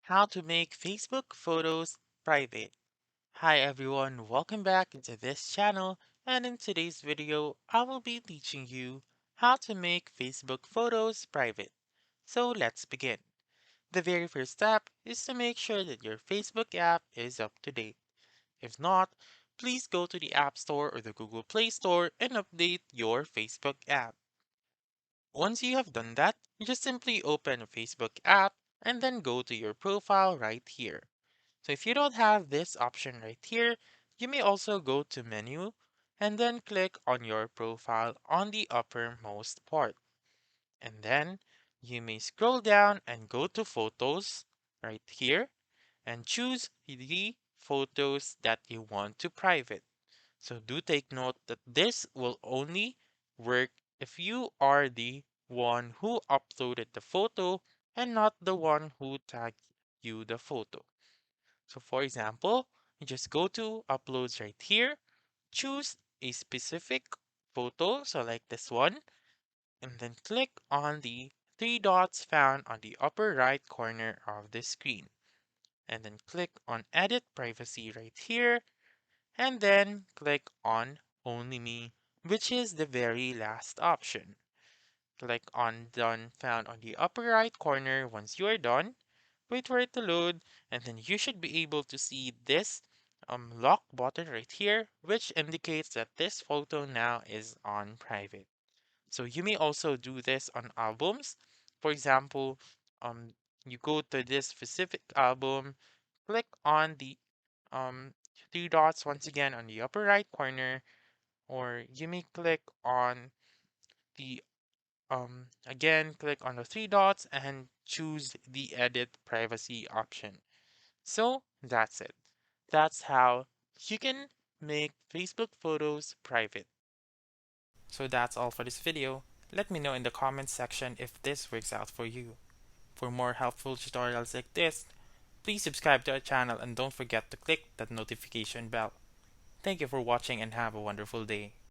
How to make Facebook photos private. Hi everyone, welcome back into this channel, and in today's video I will be teaching you how to make Facebook photos private. So let's begin. The very first step is to make sure that your Facebook app is up to date. If not, please go to the App Store or the Google Play Store and update your Facebook app. Once you have done that, you just simply open a Facebook app and then go to your profile right here. So if you don't have this option right here, you may also go to menu and then click on your profile on the uppermost part. And then you may scroll down and go to photos right here and choose the photos that you want to private. So do take note that this will only work if you are the one who uploaded the photo and not the one who tagged you the photo. So for example, you just go to uploads right here, choose a specific photo, so like this one, and then click on the three dots found on the upper right corner of the screen. And then click on edit privacy right here, and then click on only me, which is the very last option. Click on done found on the upper right corner once you are done. Wait for it to load, and then you should be able to see this lock button right here, which indicates that this photo now is on private. So you may also do this on albums. For example, um, you go to this specific album, click on the um, three dots once again on the upper right corner, or you may click on the again, click on the three dots and choose the edit privacy option. So that's it. That's how you can make Facebook photos private. So that's all for this video. Let me know in the comments section if this works out for you. For more helpful tutorials like this, please subscribe to our channel and don't forget to click that notification bell. Thank you for watching and have a wonderful day.